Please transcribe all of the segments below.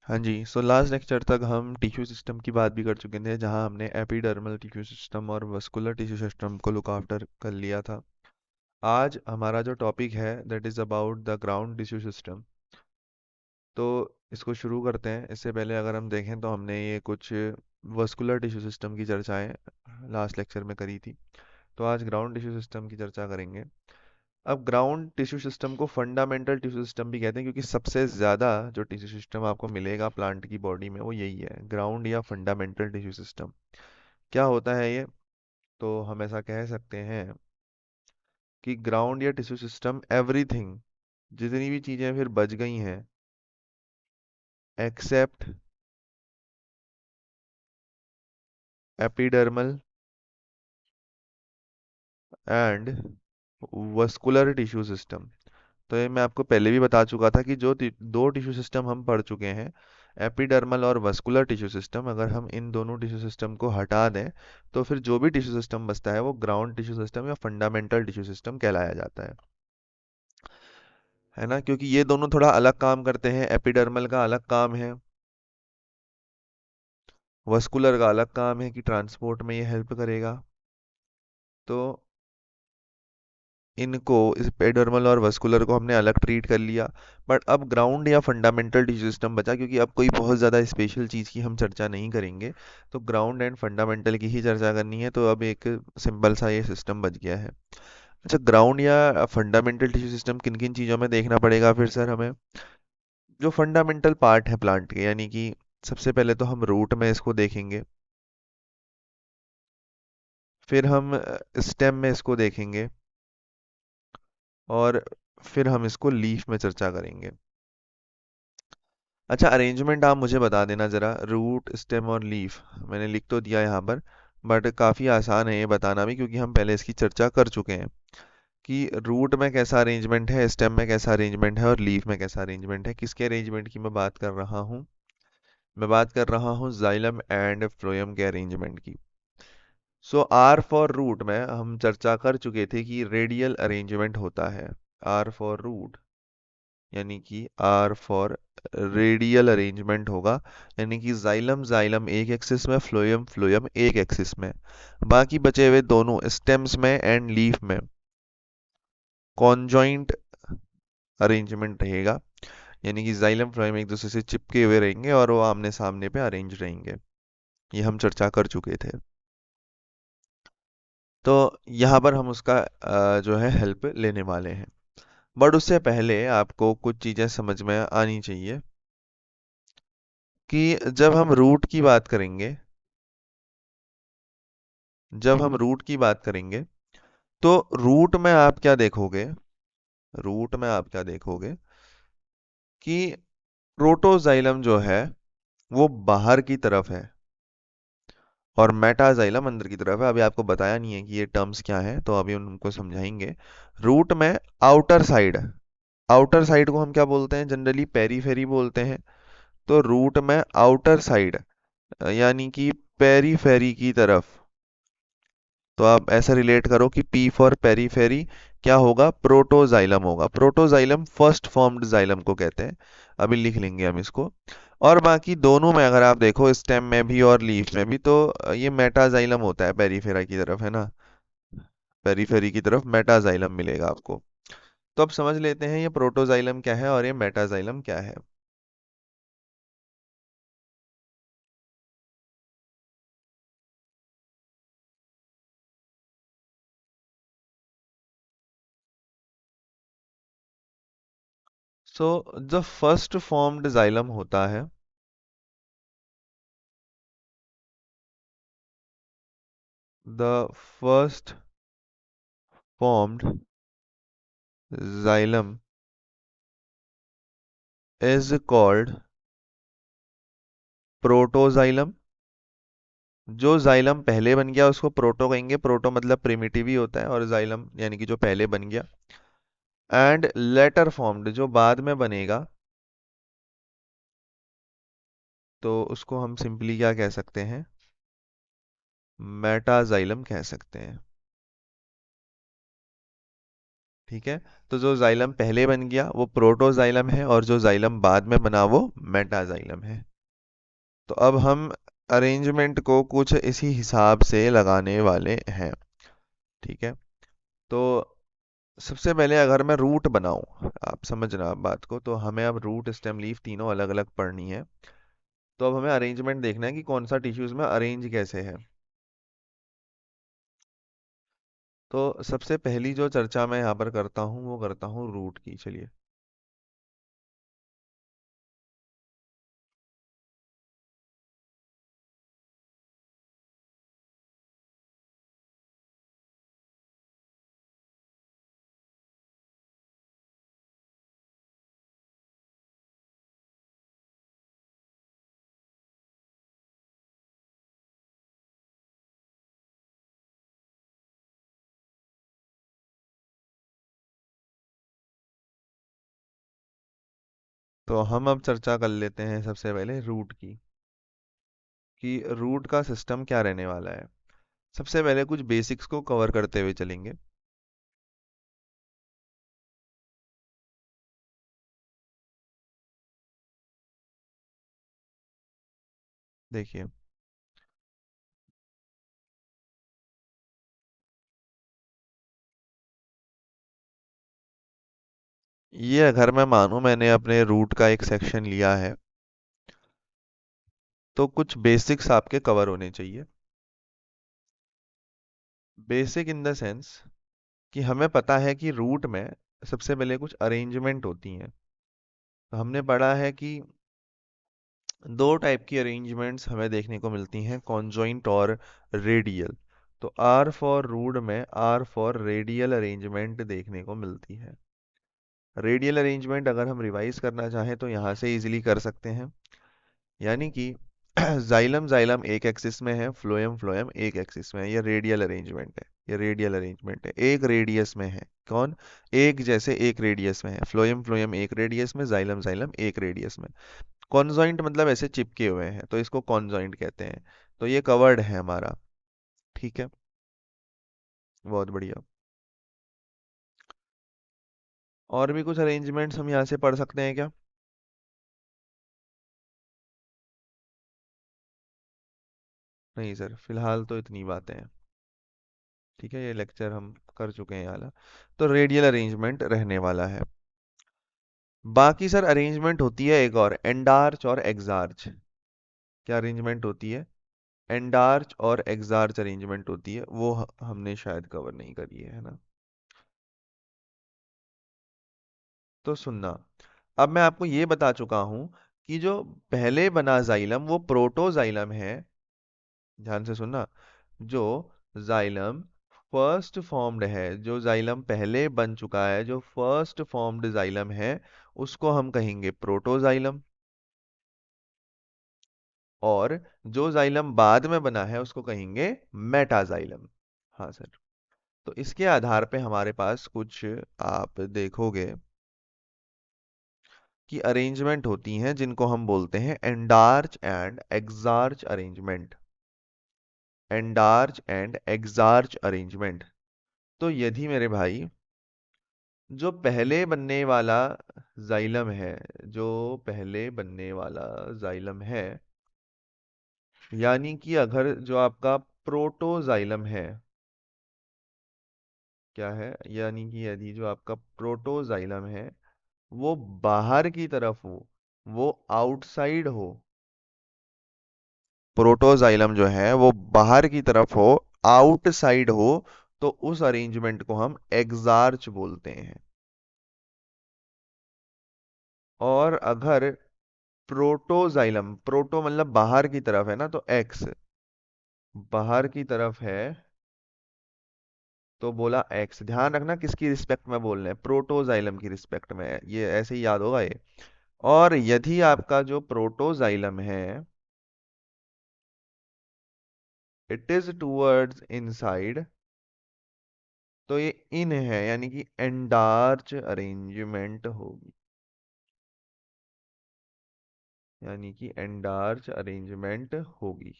हाँ जी, so last lecture तक हम टिश्यू सिस्टम की बात भी कर चुके थे, जहाँ हमने एपिडर्मल टिश्यू सिस्टम और वस्कुलर टिश्यू सिस्टम को लुक आफ्टर कर लिया था। आज हमारा जो टॉपिक है that is about the ground tissue system. तो इसको शुरू करते हैं। इससे पहले अगर हम देखें तो हमने ये कुछ वस्कुलर टिश्यू सिस्टम की चर्चाएं लास्ट लेक्चर में करी थी। तो आज ग्राउंड टिश्यू सिस्टम की चर्चा करेंगे। अब ग्राउंड टिश्यू सिस्टम को फंडामेंटल टिश्यू सिस्टम भी कहते हैं, क्योंकि सबसे ज़्यादा जो टिश्यू सिस्टम आपको मिलेगा प्लांट की बॉडी में वो यही है, ग्राउंड या फंडामेंटल टिश्यू सिस्टम। क्या होता है ये? तो हम ऐसा कह सकते हैं कि ग्राउंड या टिश्यू सिस्टम एवरीथिंग, जितनी भी चीज़ें फिर बच गई हैं except epidermal and vascular tissue system. तो ये मैं आपको पहले भी बता चुका था कि जो दो टिश्यू सिस्टम हम पढ़ चुके हैं, एपिडर्मल और वस्कुलर टिश्यू सिस्टम, अगर हम इन दोनों टिश्यू सिस्टम को हटा दें तो फिर जो भी टिश्यू सिस्टम बचता है वो ग्राउंड टिश्यू सिस्टम या फंडामेंटल टिश्यू सिस्टम कहलाया जाता है ना? क्योंकि ये दोनों थोड़ा अलग काम करते हैं। एपिडर्मल का अलग काम है, वस्कुलर का अलग काम है कि ट्रांसपोर्ट में ये हेल्प करेगा। तो इनको, इस एपिडर्मल और वस्कुलर को हमने अलग ट्रीट कर लिया। बट अब ग्राउंड या फंडामेंटल टिश्यू सिस्टम बचा, क्योंकि अब कोई बहुत ज़्यादा स्पेशल चीज़ की हम चर्चा नहीं करेंगे। तो ग्राउंड एंड फंडामेंटल की ही चर्चा करनी है। तो अब एक सिंपल सा ये सिस्टम बच गया है। अच्छा, ग्राउंड या फंडामेंटल टिश्यू सिस्टम किन किन चीज़ों में देखना पड़ेगा फिर सर हमें? जो फंडामेंटल पार्ट है प्लांट के, यानी कि सबसे पहले तो हम रूट में इसको देखेंगे, फिर हम स्टेम में इसको देखेंगे, और फिर हम इसको लीफ में चर्चा करेंगे। अच्छा, अरेंजमेंट आप मुझे बता देना ज़रा, रूट स्टेम और लीफ मैंने लिख तो दिया यहाँ पर, बट काफ़ी आसान है ये बताना भी, क्योंकि हम पहले इसकी चर्चा कर चुके हैं कि रूट में कैसा अरेंजमेंट है, स्टेम में कैसा अरेंजमेंट है और लीफ में कैसा अरेंजमेंट है। किसके अरेंजमेंट की मैं बात कर रहा हूँ? मैं बात कर रहा हूँ जाइलम एंड फ्लोएम के अरेंजमेंट की। सो आर फॉर रूट में हम चर्चा कर चुके थे कि रेडियल अरेंजमेंट होता है। आर फॉर रूट यानी कि आर फॉर रेडियल अरेंजमेंट होगा, यानी कि जाइलम जाइलम एक एक्सिस में, फ्लोएम फ्लोएम एक एक्सिस में। बाकी बचे हुए दोनों स्टेम्स में एंड लीफ में कॉन्जॉइंट अरेंजमेंट रहेगा, यानी कि जाइलम फ्लोएम एक दूसरे से चिपके हुए रहेंगे और वो आमने सामने पे अरेंज रहेंगे। ये हम चर्चा कर चुके थे। तो यहाँ पर हम उसका जो है हेल्प लेने वाले हैं। बट उससे पहले आपको कुछ चीज़ें समझ में आनी चाहिए कि जब हम रूट की बात करेंगे, जब हम रूट की बात करेंगे तो रूट में आप क्या देखोगे? रूट में आप क्या देखोगे कि प्रोटोजाइलम जो है वो बाहर की तरफ है और मेटाजाइलम अंदर की तरफ है। अभी आपको बताया नहीं है कि ये टर्म्स क्या हैं, तो अभी उनको समझाएंगे। रूट में आउटर साइड, आउटर साइड को हम क्या बोलते हैं? जनरली पेरीफेरी बोलते हैं। तो रूट में आउटर साइड यानी कि पेरीफेरी की तरफ, तो आप ऐसा रिलेट करो कि पी फॉर पेरीफेरी क्या होगा? प्रोटोजाइलम होगा। प्रोटोजाइलम फर्स्ट फॉर्म्ड जाइलम को कहते हैं। अभी लिख लेंगे हम इसको। और बाकी दोनों में अगर आप देखो, स्टेम में भी और लीफ में भी, तो ये मेटाजाइलम होता है पेरीफेरा की तरफ, है ना? पेरीफेरी की तरफ मेटाजाइलम मिलेगा आपको। तो अब समझ लेते हैं ये प्रोटोजाइलम क्या है और ये मेटाजाइलम क्या है। So the first formed xylem होता है, the first formed xylem is called protoxylem. जो जाइलम पहले बन गया उसको प्रोटो कहेंगे। प्रोटो मतलब प्रिमिटिव ही होता है, और जाइलम यानी कि जो पहले बन गया। एंड लेटर फॉर्म्ड, जो बाद में बनेगा, तो उसको हम सिंपली क्या कह सकते हैं? मेटाजाइलम कह सकते हैं। ठीक है। तो जो जाइलम पहले बन गया वो प्रोटोजाइलम है, और जो जाइलम बाद में बना वो मेटाजाइलम है। तो अब हम अरेंजमेंट को कुछ इसी हिसाब से लगाने वाले हैं। ठीक है। तो सबसे पहले अगर मैं रूट बनाऊं, आप समझना आप बात को, तो हमें अब रूट स्टेम लीफ तीनों अलग अलग पढ़नी है। तो अब हमें अरेंजमेंट देखना है कि कौन सा टिश्यूज में अरेंज कैसे है। तो सबसे पहली जो चर्चा मैं यहाँ पर करता हूँ वो करता हूँ रूट की। चलिए। तो हम अब चर्चा कर लेते हैं सबसे पहले रूट की, कि रूट का सिस्टम क्या रहने वाला है। सबसे पहले कुछ बेसिक्स को कवर करते हुए चलेंगे। देखिए, ये अगर मैं मानूं मैंने अपने रूट का एक सेक्शन लिया है, तो कुछ बेसिक्स आपके कवर होने चाहिए। बेसिक इन द सेंस कि हमें पता है कि रूट में सबसे पहले कुछ अरेंजमेंट होती हैं। तो हमने पढ़ा है कि दो टाइप की अरेंजमेंट्स हमें देखने को मिलती हैं, कॉन्जॉइंट और रेडियल। तो आर फॉर रूट में आर फॉर रेडियल अरेंजमेंट देखने को मिलती है। रेडियल अरेंजमेंट अगर हम रिवाइज करना चाहें तो यहाँ से इजीली कर सकते हैं। यानी कि जाइलम जाइलम एक एक्सिस में है, फ्लोएम फ्लोएम एक एक्सिस में है। ये रेडियल अरेंजमेंट है। ये रेडियल अरेंजमेंट है, एक रेडियस में है। कौन? एक जैसे एक रेडियस में है। फ्लोएम फ्लोएम एक रेडियस में, जाइलम जाइलम एक रेडियस में। कॉन्जॉइंट मतलब ऐसे चिपके हुए हैं, तो इसको कॉन्जॉइंट कहते हैं। तो ये कवर्ड है हमारा। ठीक है। बहुत बढ़िया। और भी कुछ अरेंजमेंट्स हम यहाँ से पढ़ सकते हैं क्या? नहीं सर, फिलहाल तो इतनी बातें हैं। ठीक है, ये लेक्चर हम कर चुके हैं ये वाला। तो रेडियल अरेंजमेंट रहने वाला है। बाकी सर अरेंजमेंट होती है एक और, एंडार्च और एग्जार्च। क्या अरेंजमेंट होती है? एंडार्च और एग्जार्च अरेंजमेंट होती है, वो हमने शायद कवर नहीं करी है ना? तो सुनना, अब मैं आपको ये बता चुका हूं कि जो पहले बना जाइलम वो प्रोटोजाइलम है। ध्यान से सुनना। जो जाइलम फर्स्ट फॉर्म्ड है, जो जाइलम पहले बन चुका है, जो फर्स्ट फॉर्म्ड जाइलम है, उसको हम कहेंगे प्रोटोजाइलम। और जो जाइलम बाद में बना है उसको कहेंगे मेटाजाइलम। हाँ सर। तो इसके आधार पे हमारे पास कुछ, आप देखोगे कि अरेंजमेंट होती हैं जिनको हम बोलते हैं endarch and exarch arrangement. Endarch and exarch arrangement. तो यदि मेरे भाई जो पहले बनने वाला जाइलम है, जो पहले बनने वाला जाइलम है, यानी कि अगर जो आपका प्रोटोजाइलम है, क्या है, यानी कि यदि जो आपका प्रोटोजाइलम है वो बाहर की तरफ हो, वो आउटसाइड हो, प्रोटोजाइलम जो है वो बाहर की तरफ हो, आउटसाइड हो, तो उस अरेंजमेंट को हम एग्जार्च बोलते हैं। और अगर प्रोटोजाइलम, प्रोटो मतलब बाहर की तरफ है ना, तो एक्स, बाहर की तरफ है, तो बोला एक्स। ध्यान रखना किसकी रिस्पेक्ट में बोल रहे हैं, प्रोटोजाइलम की रिस्पेक्ट में है, ये ऐसे ही याद होगा ये। और यदि आपका जो प्रोटोजाइलम है इट इज टूवर्ड्स इनसाइड, तो ये इन है, यानी कि एंडार्च अरेंजमेंट होगी। यानी कि एंडार्च अरेंजमेंट होगी।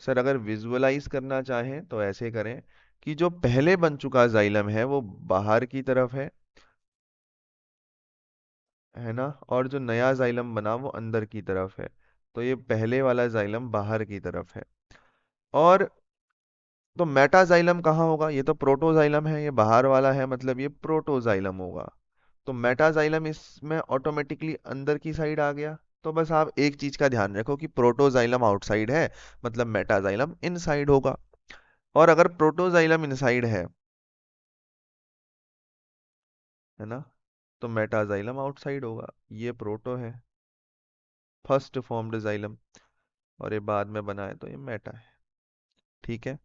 सर अगर विजुअलाइज करना चाहें तो ऐसे करें कि जो पहले बन चुका जाइलम है वो बाहर की तरफ है ना, और जो नया जाइलम बना वो अंदर की तरफ है। तो ये पहले वाला जाइलम बाहर की तरफ है। और तो मेटाजाइलम कहाँ होगा? ये तो प्रोटोजाइलम है, ये बाहर वाला है, मतलब ये प्रोटोजाइलम होगा। तो मेटाजाइलम इसमें ऑटोमेटिकली अंदर की साइड आ गया। तो बस आप एक चीज का ध्यान रखो कि प्रोटोजाइलम आउटसाइड है, मतलब मेटाजाइलम इनसाइड होगा। और अगर प्रोटोजाइलम इनसाइड है ना, तो मेटाजाइलम आउटसाइड होगा। ये प्रोटो है, फर्स्ट फॉर्म्ड जाइलम, और ये बाद में बना है तो ये मेटा है। ठीक है।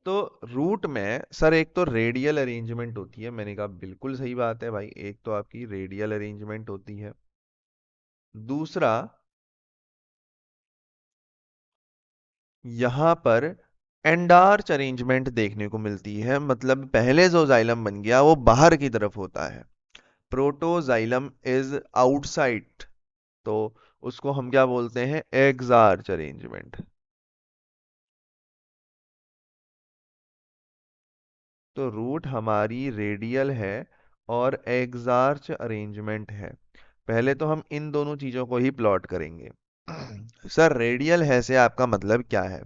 तो रूट में सर एक तो रेडियल अरेंजमेंट होती है, मैंने कहा बिल्कुल सही बात है भाई, एक तो आपकी रेडियल अरेंजमेंट होती है। दूसरा, यहां पर एंडार्च अरेंजमेंट देखने को मिलती है, मतलब पहले जो जाइलम बन गया वो बाहर की तरफ होता है। प्रोटोजाइलम इज आउटसाइड, तो उसको हम क्या बोलते हैं? Exarch arrangement. तो रूट हमारी रेडियल है और एक्सार्च अरेंजमेंट है। पहले तो हम इन दोनों चीजों को ही प्लॉट करेंगे। सर रेडियल है से आपका मतलब क्या है?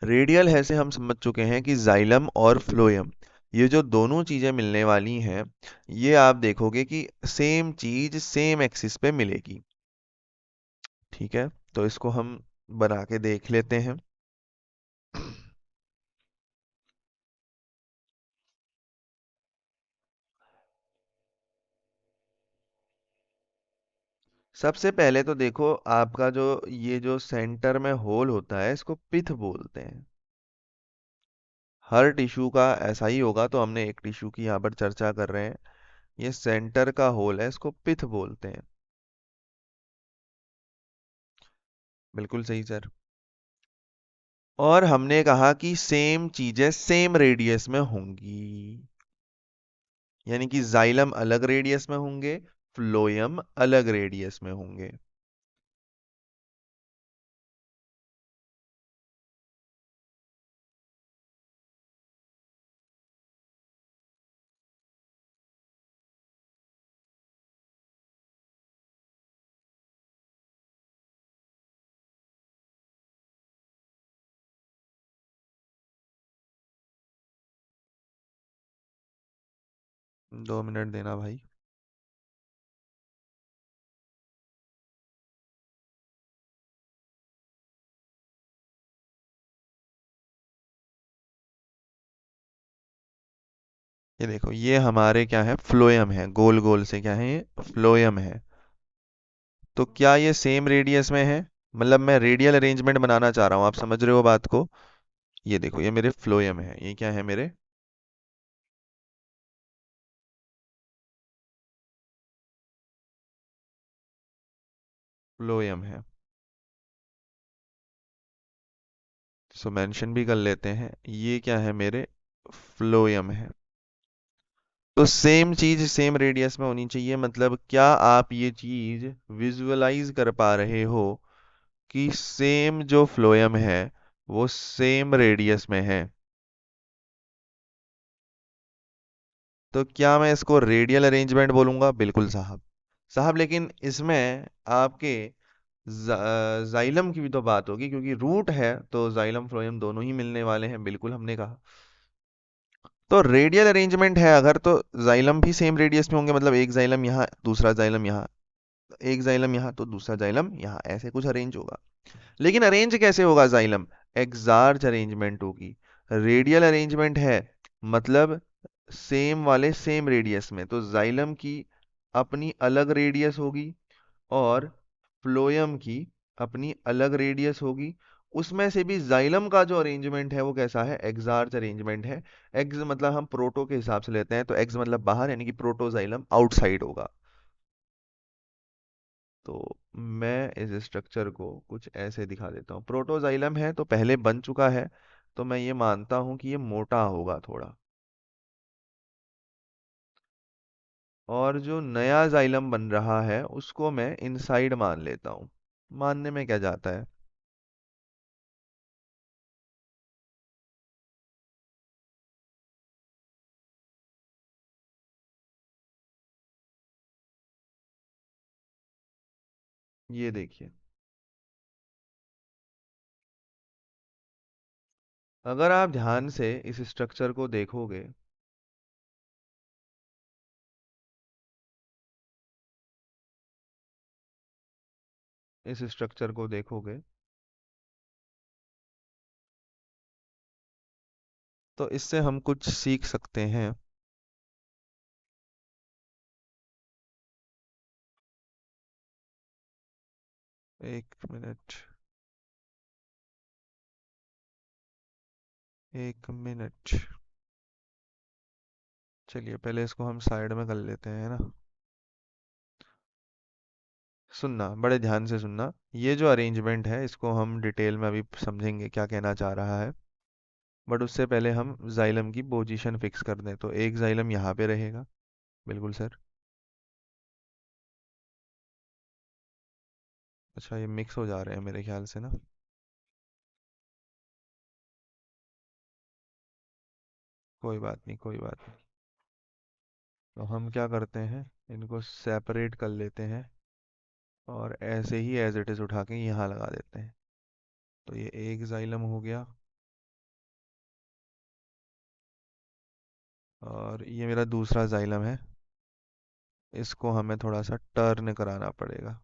रेडियल है से हम समझ चुके हैं कि जाइलम और फ्लोएम, ये जो दोनों चीजें मिलने वाली हैं, ये आप देखोगे कि सेम चीज सेम एक्सिस पे मिलेगी। ठीक है, तो इसको हम बना के देख लेते हैं। सबसे पहले तो देखो, आपका जो ये जो सेंटर में होल होता है इसको पिथ बोलते हैं। हर टिश्यू का ऐसा ही होगा, तो हमने एक टिश्यू की यहाँ पर चर्चा कर रहे हैं। ये सेंटर का होल है, इसको पिथ बोलते हैं। बिल्कुल सही सर। और हमने कहा कि सेम चीजें सेम रेडियस में होंगी, यानी कि जाइलम अलग रेडियस में होंगे, फ्लोएम अलग रेडियस में होंगे। 2 मिनट देना भाई। ये देखो, ये हमारे क्या है? फ्लोएम है, गोल गोल से क्या है? ये फ्लोएम है। तो क्या ये सेम रेडियस में है? मतलब मैं रेडियल अरेंजमेंट बनाना चाह रहा हूँ, आप समझ रहे हो बात को? ये देखो, ये मेरे फ्लोएम है, ये क्या है? मेरे फ्लोएम है। सो मेंशन भी कर लेते हैं, ये क्या है? मेरे फ्लोएम है। तो सेम चीज सेम रेडियस में होनी चाहिए, मतलब क्या आप ये चीज विजुअलाइज कर पा रहे हो कि सेम जो फ्लोएम है वो सेम रेडियस में है? तो क्या मैं इसको रेडियल अरेंजमेंट बोलूंगा? बिल्कुल साहब। साहब लेकिन इसमें आपके जाइलम की भी तो बात होगी, क्योंकि रूट है तो जाइलम फ्लोएम दोनों ही मिलने वाले हैं, बिल्कुल हमने कहा। तो रेडियल अरेंजमेंट है अगर, तो जाइलम भी सेम रेडियस में होंगे, मतलब एक जाइलम यहाँ, दूसरा जाइलम यहाँ, एक जाइलम यहाँ तो दूसरा जाइलम यहाँ, ऐसे कुछ अरेंज होगा। लेकिन अरेंज कैसे होगा जाइलम? एक्सार्च अरेंजमेंट होगी। रेडियल अरेंजमेंट है, मतलब सेम वाले सेम रेडियस में, तो जाइलम की अपनी अलग रेडियस होगी और फ्लोएम की अपनी अलग रेडियस होगी। उसमें से भी जाइलम का जो अरेंजमेंट है वो कैसा है? एक्सार्च अरेंजमेंट है। एक्स मतलब हम प्रोटो के हिसाब से लेते हैं, तो एक्स मतलब बाहर, यानी कि प्रोटोजाइलम आउटसाइड होगा। तो मैं इस स्ट्रक्चर को कुछ ऐसे दिखा देता हूँ। प्रोटोजाइलम है तो पहले बन चुका है, तो मैं ये मानता हूँ कि ये मोटा होगा थोड़ा। और जो नया जाइलम बन रहा है उसको मैं इनसाइड मान लेता हूँ। मानने में क्या जाता है? ये देखिए, अगर आप ध्यान से इस स्ट्रक्चर को देखोगे, इस स्ट्रक्चर को देखोगे, तो इससे हम कुछ सीख सकते हैं। एक मिनट, एक मिनट। चलिए पहले इसको हम साइड में कर लेते हैं ना। सुनना, बड़े ध्यान से सुनना। ये जो अरेंजमेंट है इसको हम डिटेल में अभी समझेंगे क्या कहना चाह रहा है। बट उससे पहले हम जाइलम की पोजीशन फिक्स कर दें, तो एक जाइलम यहाँ पे रहेगा। बिल्कुल सर। अच्छा, ये मिक्स हो जा रहे हैं मेरे ख्याल से ना। कोई बात नहीं, कोई बात नहीं। तो हम क्या करते हैं, इनको सेपरेट कर लेते हैं और ऐसे ही एज इट इज़ उठा के यहाँ लगा देते हैं। तो ये एक जाइलम हो गया, और ये मेरा दूसरा जाइलम है। इसको हमें थोड़ा सा टर्न कराना पड़ेगा,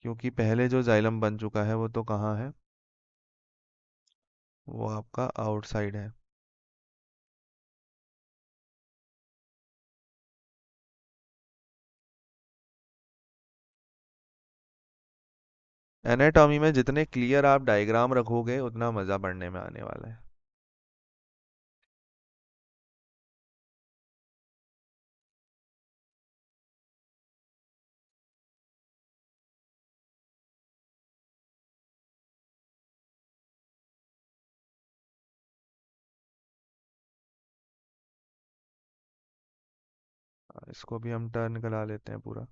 क्योंकि पहले जो जाइलम बन चुका है वो तो कहाँ है, वो आपका आउटसाइड है। एनाटॉमी में जितने क्लियर आप डायग्राम रखोगे उतना मज़ा पढ़ने में आने वाला है। इसको भी हम टर्न करा लेते हैं पूरा।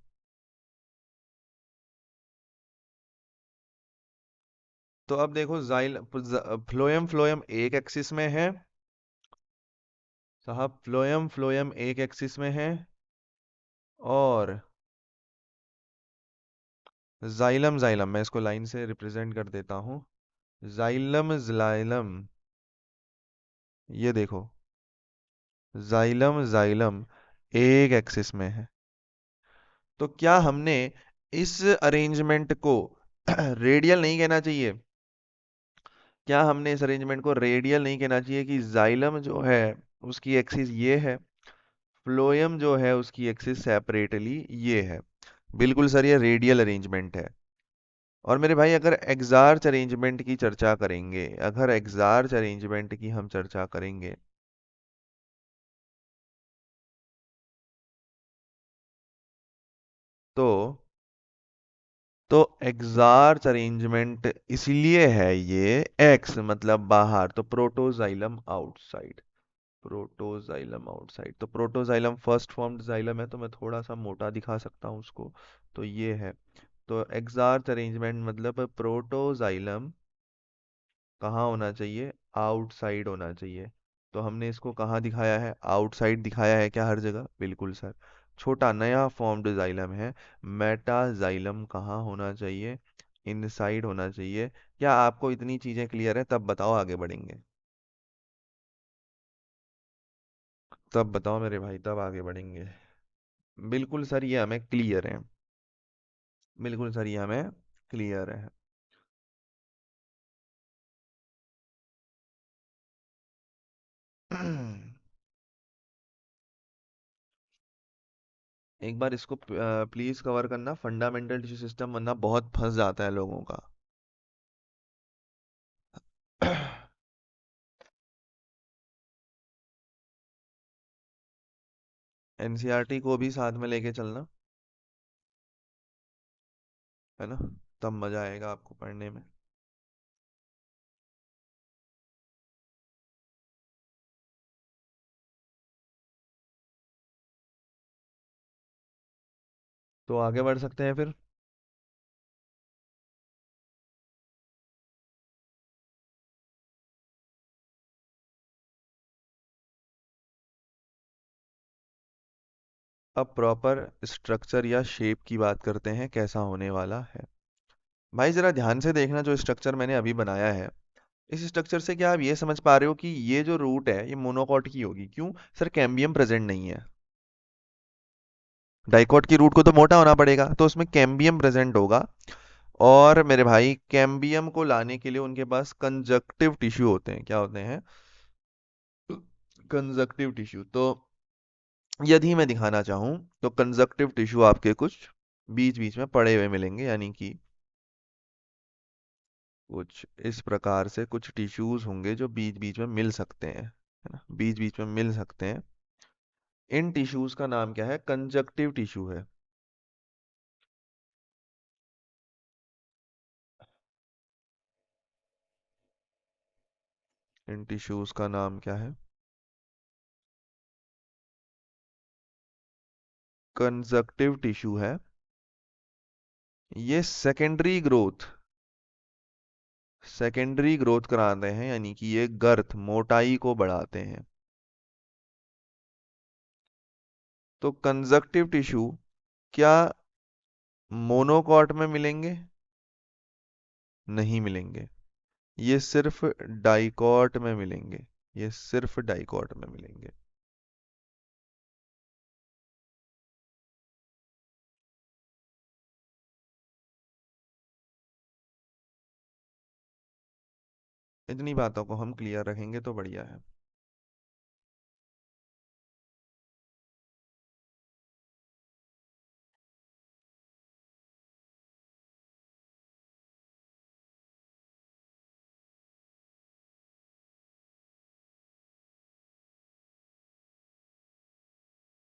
तो अब देखो, जाइल फ्लोएम फ्लोएम एक एक्सिस में है साहब, फ्लोएम फ्लोएम एक एक्सिस में है। और जाइलम जाइलम, मैं इसको लाइन से रिप्रेजेंट कर देता हूँ। जाइलम जाइलम, ये देखो, जाइलम जाइलम एक एक्सिस में है। तो क्या हमने इस अरेंजमेंट को रेडियल नहीं कहना चाहिए? क्या हमने इस अरेंजमेंट को रेडियल नहीं कहना चाहिए कि जाइलम जो है उसकी एक्सिस ये है, फ्लोएम जो है उसकी एक्सिस सेपरेटली ये है? बिल्कुल सर, ये रेडियल अरेंजमेंट है। और मेरे भाई, अगर एग्जार्च अरेंजमेंट की चर्चा करेंगे, अगर एग्जार्च अरेंजमेंट की हम चर्चा करेंगे, तो तो एग्जार्च अरेंजमेंट इसलिए है ये, एक्स मतलब बाहर, तो प्रोटोजाइलम आउटसाइड। प्रोटोजाइलम आउटसाइड, तो प्रोटोजाइलम फर्स्ट फॉर्म्ड जाइलम है, तो मैं थोड़ा सा मोटा दिखा सकता हूँ उसको। तो ये है। तो एग्जार्च अरेंजमेंट मतलब प्रोटोजाइलम कहाँ होना चाहिए, आउटसाइड होना चाहिए। तो हमने इसको कहाँ दिखाया है, आउटसाइड दिखाया है क्या हर जगह? बिल्कुल सर। छोटा नया फॉर्म्ड जाइलम है, मेटाजाइलम कहाँ होना चाहिए, इनसाइड होना चाहिए। क्या आपको इतनी चीजें क्लियर है? तब बताओ, आगे बढ़ेंगे। तब बताओ मेरे भाई, तब आगे बढ़ेंगे। बिल्कुल सर, ये हमें क्लियर है। बिल्कुल सर, ये हमें क्लियर है। एक बार इसको प्लीज कवर करना, फंडामेंटल टिश्यू सिस्टम, वरना बहुत फंस जाता है लोगों का। एनसीईआरटी को भी साथ में लेके चलना, है ना? तब मजा आएगा आपको पढ़ने में। तो आगे बढ़ सकते हैं फिर। अब प्रॉपर स्ट्रक्चर या शेप की बात करते हैं, कैसा होने वाला है। भाई जरा ध्यान से देखना, जो स्ट्रक्चर मैंने अभी बनाया है, इस स्ट्रक्चर से क्या आप ये समझ पा रहे हो कि ये जो रूट है ये मोनोकॉट की होगी? क्यों सर? कैम्बियम प्रेजेंट नहीं है। डाइकॉट की रूट को तो मोटा होना पड़ेगा, तो उसमें कैम्बियम प्रेजेंट होगा। और मेरे भाई कैम्बियम को लाने के लिए उनके पास कंजक्टिव टिश्यू होते हैं। क्या होते हैं? Conjunctive tissue. तो यदि मैं दिखाना चाहूँ तो कंजक्टिव टिश्यू आपके कुछ बीच बीच में पड़े हुए मिलेंगे, यानी कि कुछ इस प्रकार से कुछ टिश्यूज होंगे जो बीच बीच में मिल सकते हैं, है ना, बीच बीच में मिल सकते हैं। इन टिश्यूज का नाम क्या है? कंजक्टिव टिश्यू है। इन टिश्यूज का नाम क्या है? कंजक्टिव टिश्यू है। ये सेकेंडरी ग्रोथ कराते हैं, यानी कि ये गर्थ मोटाई को बढ़ाते हैं। तो कंजक्टिव टिश्यू क्या मोनोकॉट में मिलेंगे? नहीं मिलेंगे। ये सिर्फ डाइकॉट में मिलेंगे। ये सिर्फ डाइकॉट में मिलेंगे। इतनी बातों को हम क्लियर रखेंगे तो बढ़िया है।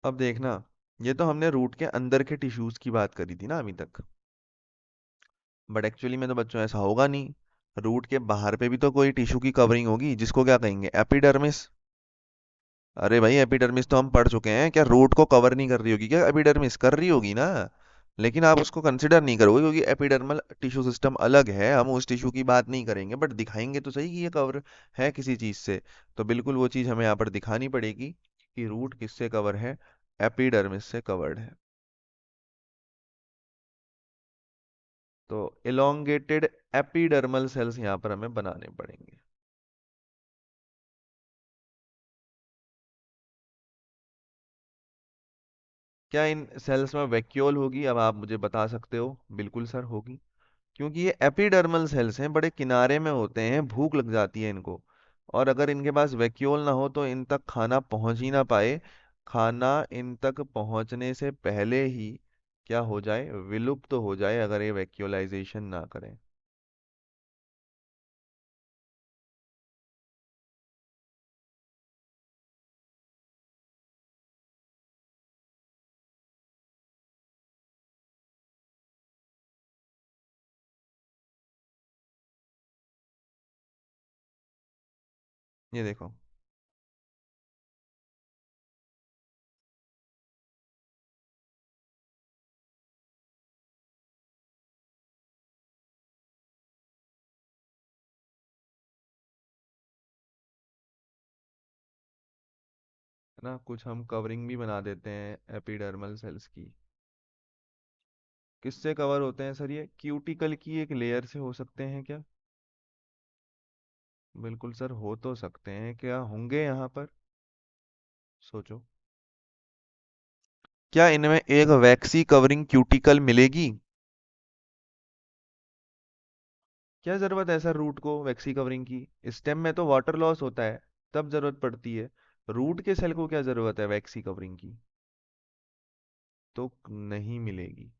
अब देखना, ये तो हमने रूट के अंदर के टिश्यूज की बात करी थी ना अभी तक। बट एक्चुअली में तो बच्चों ऐसा होगा नहीं। रूट के बाहर पे भी तो कोई टिश्यू की कवरिंग होगी, जिसको क्या कहेंगे? एपिडर्मिस। अरे भाई एपिडर्मिस तो हम पढ़ चुके हैं। क्या रूट को कवर नहीं कर रही होगी? क्या एपिडर्मिस कर रही होगी ना। लेकिन आप उसको कंसिडर नहीं करोगे, क्योंकि एपिडर्मल टिश्यू सिस्टम अलग है। हम उस टिश्यू की बात नहीं करेंगे, बट दिखाएंगे तो सही कि ये कवर है किसी चीज से। तो बिल्कुल वो चीज हमें यहाँ पर दिखानी पड़ेगी कि रूट किससे कवर है? एपिडर्मिस से कवर्ड है। तो इलोंगेटेड एपिडर्मल सेल्स यहाँ पर हमें बनाने पड़ेंगे। क्या इन सेल्स में वैक्यूल होगी? अब आप मुझे बता सकते हो। बिल्कुल सर होगी। क्योंकि ये एपिडर्मल सेल्स हैं, बड़े किनारे में होते हैं, भूख लग जाती है इनको। और अगर इनके पास वैक्यूल ना हो तो इन तक खाना पहुंच ही ना पाए। खाना इन तक पहुंचने से पहले ही क्या हो जाए? विलुप्त तो हो जाए, अगर ये वैक्यूलाइजेशन ना करें। ये देखो, है ना, कुछ हम कवरिंग भी बना देते हैं एपिडर्मल सेल्स की। किससे कवर होते हैं सर? ये क्यूटिकल की एक लेयर से हो सकते हैं क्या? बिल्कुल सर, हो तो सकते हैं। क्या होंगे यहाँ पर? सोचो। क्या इनमें एक वैक्सी कवरिंग क्यूटिकल मिलेगी? क्या जरूरत है सर रूट को वैक्सी कवरिंग की? स्टेम में तो वाटर लॉस होता है, तब जरूरत पड़ती है। रूट के सेल को क्या जरूरत है वैक्सी कवरिंग की? तो नहीं मिलेगी।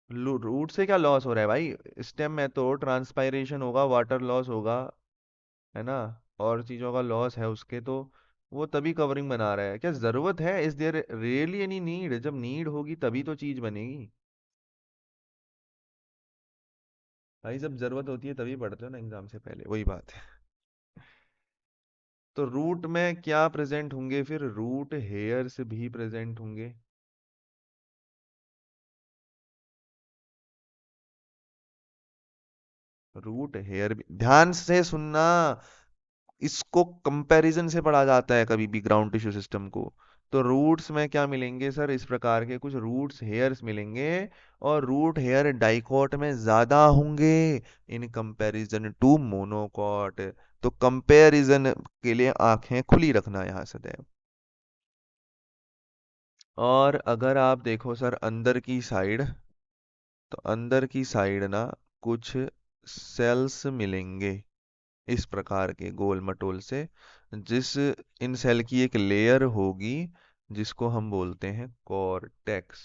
रूट से क्या लॉस हो रहा है भाई? स्टेम में तो ट्रांसपायरेशन होगा, वाटर लॉस होगा, है ना, और चीजों का लॉस है उसके। तो वो तभी कवरिंग बना रहा है। क्या जरूरत है? Is there really any need? जब नीड होगी तभी तो चीज बनेगी। भाई जब जरूरत होती है तभी पढ़ते हो ना एग्जाम से पहले, वही बात है। तो रूट में क्या प्रेजेंट होंगे फिर? रूट हेयर्स भी प्रेजेंट होंगे। रूट हेयर भी, ध्यान से सुनना, इसको कंपैरिजन से पढ़ा जाता है कभी भी ग्राउंड टिश्यू सिस्टम को। तो रूट्स में क्या मिलेंगे सर, इस प्रकार के कुछ रूट्स हेयर्स मिलेंगे, और रूट हेयर डाइकॉट में ज्यादा होंगे इन कंपैरिजन टू मोनोकॉट। तो कंपैरिजन के लिए आंखें खुली रखना यहाँ सदैव। और अगर आप देखो सर अंदर की साइड, तो अंदर की साइड ना कुछ सेल्स मिलेंगे इस प्रकार के गोल मटोल से, जिस इन सेल की एक लेयर होगी जिसको हम बोलते हैं कॉर्टेक्स।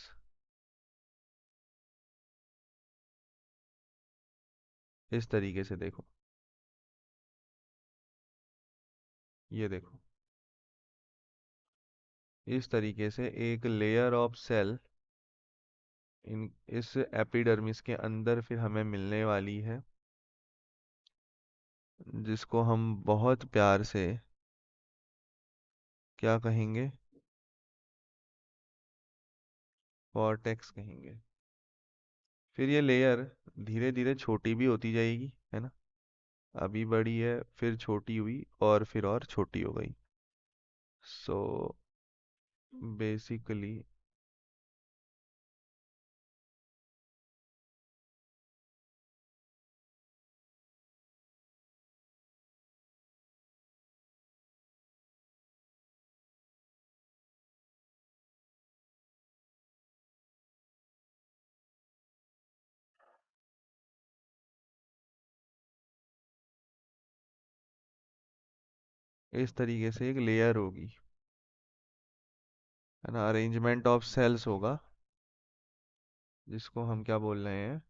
इस तरीके से देखो, ये देखो, इस तरीके से एक लेयर ऑफ सेल इन इस एपिडर्मिस के अंदर फिर हमें मिलने वाली है, जिसको हम बहुत प्यार से क्या कहेंगे, कॉर्टेक्स कहेंगे। फिर ये लेयर धीरे धीरे छोटी भी होती जाएगी, है ना। अभी बड़ी है, फिर छोटी हुई, और फिर और छोटी हो गई। सो बेसिकली इस तरीके से एक लेयर होगी, है ना, अरेंजमेंट ऑफ सेल्स होगा, जिसको हम क्या बोल रहे हैं,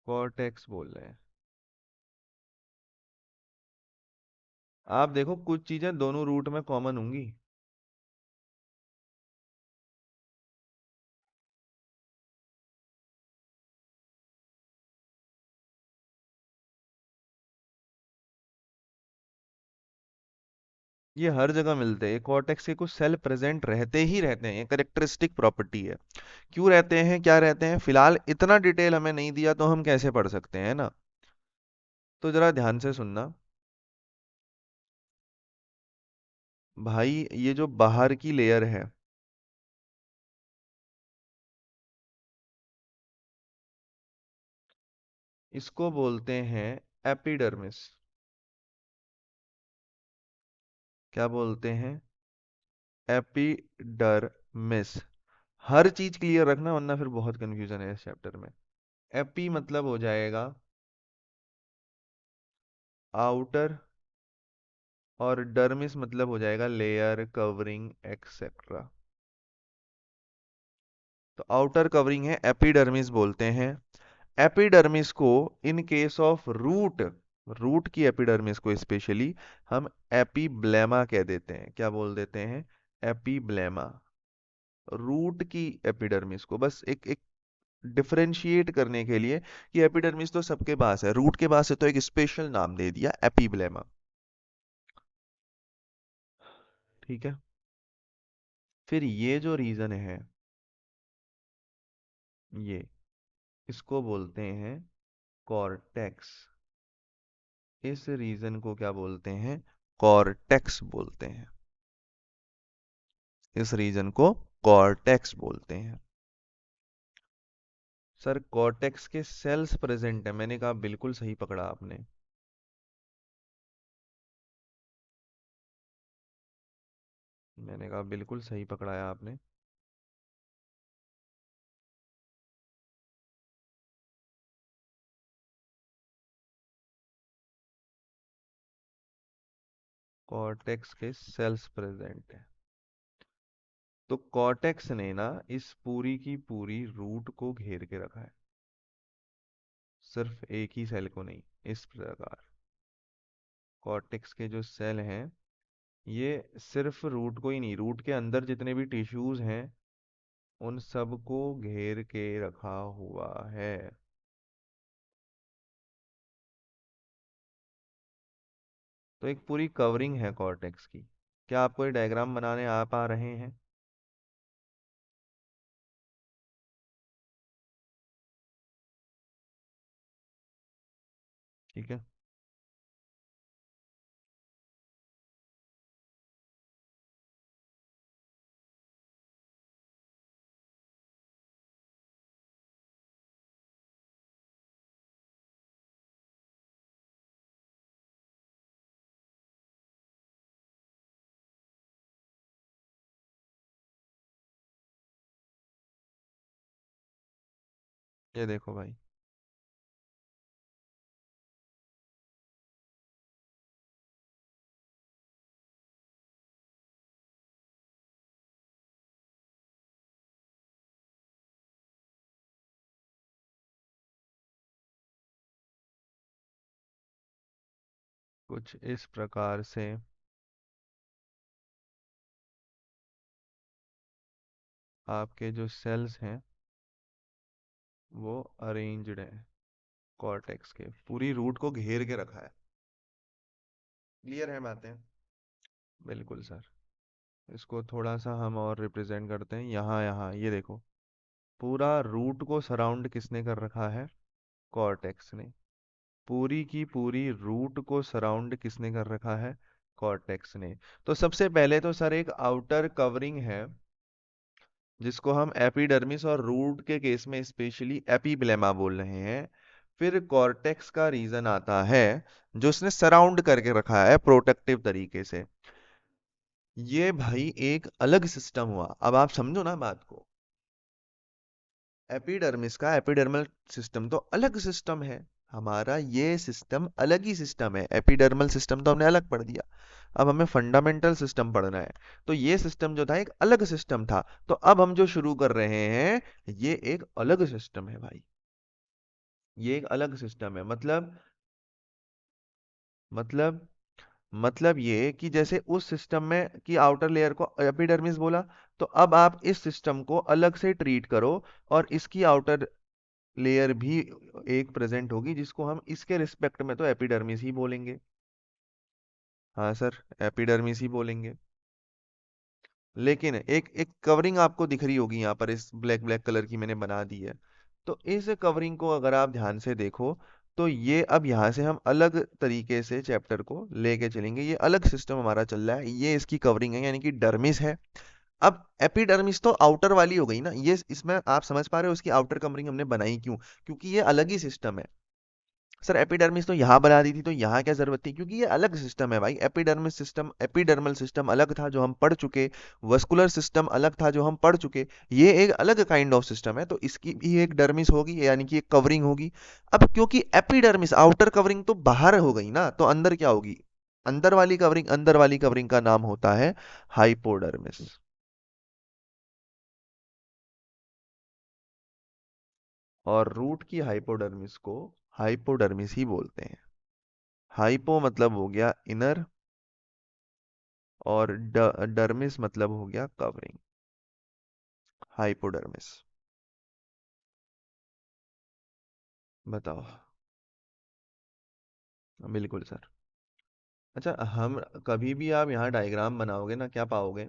कॉर्टेक्स बोल रहे हैं। आप देखो कुछ चीजें दोनों रूट में कॉमन होंगी। ये हर जगह मिलते हैं, कॉर्टेक्स के कुछ सेल प्रेजेंट रहते ही रहते हैं, ये करेक्टरिस्टिक प्रॉपर्टी है। क्यों रहते हैं, क्या रहते हैं, फिलहाल इतना डिटेल हमें नहीं दिया तो हम कैसे पढ़ सकते हैं ना। तो जरा ध्यान से सुनना भाई, ये जो बाहर की लेयर है, इसको बोलते हैं एपिडर्मिस। क्या बोलते हैं, एपिडर्मिस। हर चीज क्लियर रखना वरना फिर बहुत कंफ्यूजन है इस चैप्टर में। एपी मतलब हो जाएगा आउटर, और डर्मिस मतलब हो जाएगा लेयर कवरिंग एक्सेट्रा। तो आउटर कवरिंग है एपिडर्मिस बोलते हैं। एपिडर्मिस को in case of root, root की एपिडर्मिस को स्पेशली हम एपीब्लेमा कह देते हैं। क्या बोल देते हैं, एपीब्लेमा। रूट की एपिडर्मिस को बस एक एक डिफरेंशिएट करने के लिए कि एपिडर्मिस तो सबके पास है, रूट के पास है, तो एक स्पेशल नाम दे दिया एपीब्लेमा। ठीक है। फिर ये जो रीजन है, ये इसको बोलते हैं कॉर्टेक्स। इस रीजन को क्या बोलते हैं, कॉर्टेक्स बोलते हैं। इस रीजन को कॉर्टेक्स बोलते हैं। सर कॉर्टेक्स के सेल्स प्रेजेंट है, मैंने कहा बिल्कुल सही पकड़ा आपने। मैंने कहा बिल्कुल सही पकड़ाया आपने। कॉर्टेक्स के सेल्स प्रेजेंट है। तो कॉर्टेक्स ने ना इस पूरी की पूरी रूट को घेर के रखा है, सिर्फ एक ही सेल को नहीं। इस प्रकार कॉर्टेक्स के जो सेल हैं, ये सिर्फ रूट को ही नहीं, रूट के अंदर जितने भी टिश्यूज हैं उन सबको घेर के रखा हुआ है। तो एक पूरी कवरिंग है कॉर्टेक्स की। क्या आपको ये डायग्राम बनाने आ पा रहे हैं। ठीक है। ये देखो भाई, कुछ इस प्रकार से आपके जो सेल्स हैं वो अरेंज्ड हैं, कॉर्टेक्स के पूरी रूट को घेर के रखा है। क्लियर है बातें? बिल्कुल सर। इसको थोड़ा सा हम और रिप्रेजेंट करते हैं, यहाँ यहाँ ये देखो, पूरा रूट को सराउंड किसने कर रखा है? कॉर्टेक्स ने। पूरी की पूरी रूट को सराउंड किसने कर रखा है? कॉर्टेक्स ने। तो सबसे पहले तो सर एक आउटर कवरिंग है, जिसको हम एपिडर्मिस और रूट के केस में स्पेशली एपिब्लेमा बोल रहे हैं। फिर कॉर्टेक्स का रीजन आता है, जो उसने सराउंड करके रखा है प्रोटेक्टिव तरीके से। ये भाई एक अलग सिस्टम हुआ, अब आप समझो ना बात को। एपिडर्मिस का एपिडर्मल सिस्टम तो अलग सिस्टम है, हमारा ये सिस्टम अलग ही सिस्टम है। एपिडर्मल सिस्टम तो हमने अलग पढ़ दिया, अब हमें फंडामेंटल सिस्टम पढ़ना है। तो ये सिस्टम जो था एक अलग सिस्टम था, तो अब हम जो शुरू कर रहे हैं ये एक अलग सिस्टम है भाई। ये एक अलग सिस्टम है, मतलब मतलब ये कि जैसे उस सिस्टम में की आउटर लेयर को एपिडर्मिस बोला, तो अब आप इस सिस्टम को अलग से ट्रीट करो और इसकी आउटर लेयर भी एक प्रेजेंट होगी, जिसको हम इसके रिस्पेक्ट में तो एपिडर्मिस ही बोलेंगे। हाँ सर, एपिडर्मिस ही बोलेंगे। लेकिन एक एक कवरिंग आपको दिख रही होगी यहाँ पर, इस ब्लैक ब्लैक कलर की मैंने बना दी है। तो इस कवरिंग को अगर आप ध्यान से देखो, तो ये अब यहाँ से हम अलग तरीके से चैप्टर को लेके चलेंगे। ये अलग सिस्टम हमारा चल रहा है, ये इसकी कवरिंग है यानी कि डर्मिस है। अब एपिडर्मिस तो आउटर वाली हो गई ना, ये इसमें आप समझ पा रहे हो इसकी आउटर कवरिंग हमने बनाई क्यों? क्योंकि ये अलग ही सिस्टम है। सर एपिडर्मिस तो यहाँ बना दी थी, तो यहाँ क्या जरूरत थी? क्योंकि ये अलग सिस्टम है भाई। एपिडर्मिस सिस्टम, एपिडर्मल सिस्टम अलग था जो हम पढ़ चुके, वस्कुलर सिस्टम अलग था जो हम पढ़ चुके। ये एक अलग काइंड ऑफ सिस्टम है, तो इसकी भी एक डर्मिस होगी यानी कि एक कवरिंग होगी। अब क्योंकि एपिडर्मिस आउटर कवरिंग तो बाहर हो गई ना, तो अंदर क्या होगी? अंदर वाली कवरिंग, अंदर वाली कवरिंग का नाम होता है हाइपोडर्मिस। और रूट की हाइपोडर्मिस को हाइपोडर्मिस ही बोलते हैं। हाइपो मतलब हो गया इनर, और डर्मिस मतलब हो गया कवरिंग। हाइपोडर्मिस। बताओ। बिल्कुल सर। अच्छा, हम कभी भी आप यहाँ डायग्राम बनाओगे ना, क्या पाओगे?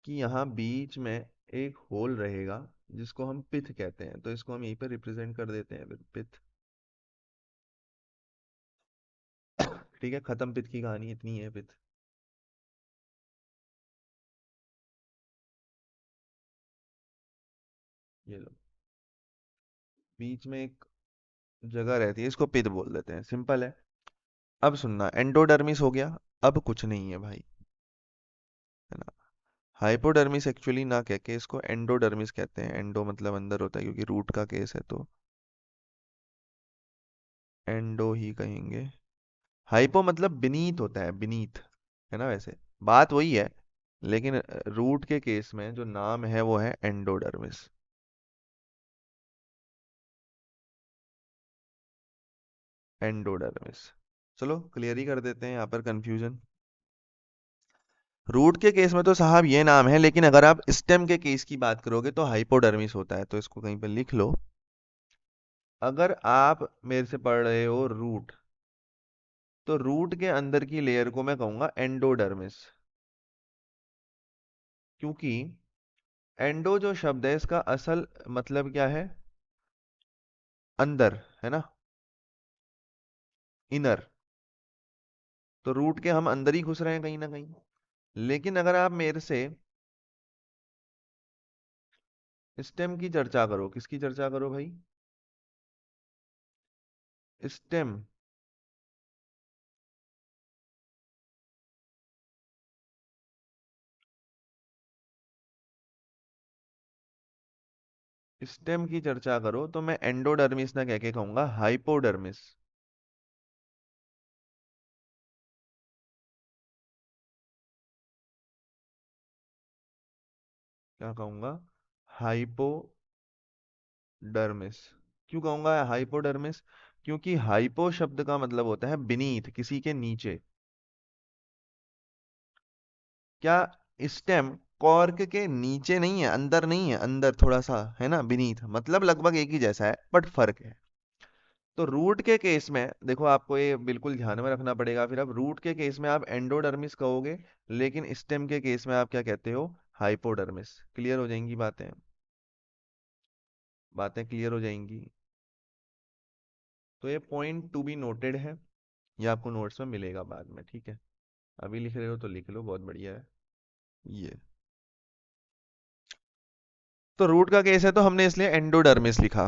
कि यहाँ बीच में एक होल रहेगा, जिसको हम पिथ कहते हैं, तो इसको हम यहीं पर रिप्रेजेंट कर देते हैं फिर पिथ। ठीक है, खत्म, पिथ की कहानी इतनी है, पिथ। ये लो, बीच में एक जगह रहती है, इसको पिथ बोल देते हैं, सिंपल है। अब सुनना, एंडोडर्मिस हो गया, अब कुछ नहीं है भाई, है ना। हाइपोडर्मिस एक्चुअली ना कह के इसको एंडोडर्मिस कहते हैं। एंडो मतलब अंदर होता है, क्योंकि रूट का केस है तो एंडो ही कहेंगे। हाइपो मतलब बीनीथ होता है, बीनीथ, है ना। वैसे बात वही है, लेकिन रूट के केस में जो नाम है वो है एंडोडर्मिस। एंडोडर्मिस। चलो क्लियर ही कर देते हैं यहाँ पर कंफ्यूजन। रूट के केस में तो साहब ये नाम है, लेकिन अगर आप स्टेम के केस की बात करोगे तो हाइपोडर्मिस होता है, तो इसको कहीं पर लिख लो। अगर आप मेरे से पढ़ रहे हो रूट, तो रूट के अंदर की लेयर को मैं कहूंगा एंडोडर्मिस। क्योंकि एंडो जो शब्द है इसका असल मतलब क्या है? अंदर, है ना, इनर। तो रूट के हम अंदर ही घुस रहे हैं कहीं ना कहीं। लेकिन अगर आप मेरे से स्टेम की चर्चा करो, किसकी चर्चा करो भाई? स्टेम। स्टेम की चर्चा करो तो मैं एंडोडर्मिस ना कह के कहूंगा हाइपोडर्मिस। क्या कहूंगा? हाइपोडर्मिस। क्यों कहूंगा हाइपोडर्मिस? क्योंकि हाइपो शब्द का मतलब होता है बीनीथ, किसी के नीचे। क्या स्टेम कॉर्क के नीचे नहीं है, अंदर नहीं है, अंदर थोड़ा सा है ना, बीनीथ मतलब लगभग एक ही जैसा है बट फर्क है। तो रूट के केस में देखो, आपको ये बिल्कुल ध्यान में रखना पड़ेगा। फिर अब रूट के केस में आप एंडोडर्मिस कहोगे, लेकिन स्टेम के केस में आप क्या कहते हो? हाइपोडर्मिस। क्लियर हो जाएंगी बातें? बातें क्लियर हो जाएंगी। तो ये पॉइंट टू बी नोटेड है, ये आपको नोट्स में मिलेगा बाद में, ठीक है? अभी लिख रहे हो तो लिख लो, बहुत बढ़िया है ये। तो रूट का केस है तो हमने इसलिए एंडोडर्मिस लिखा।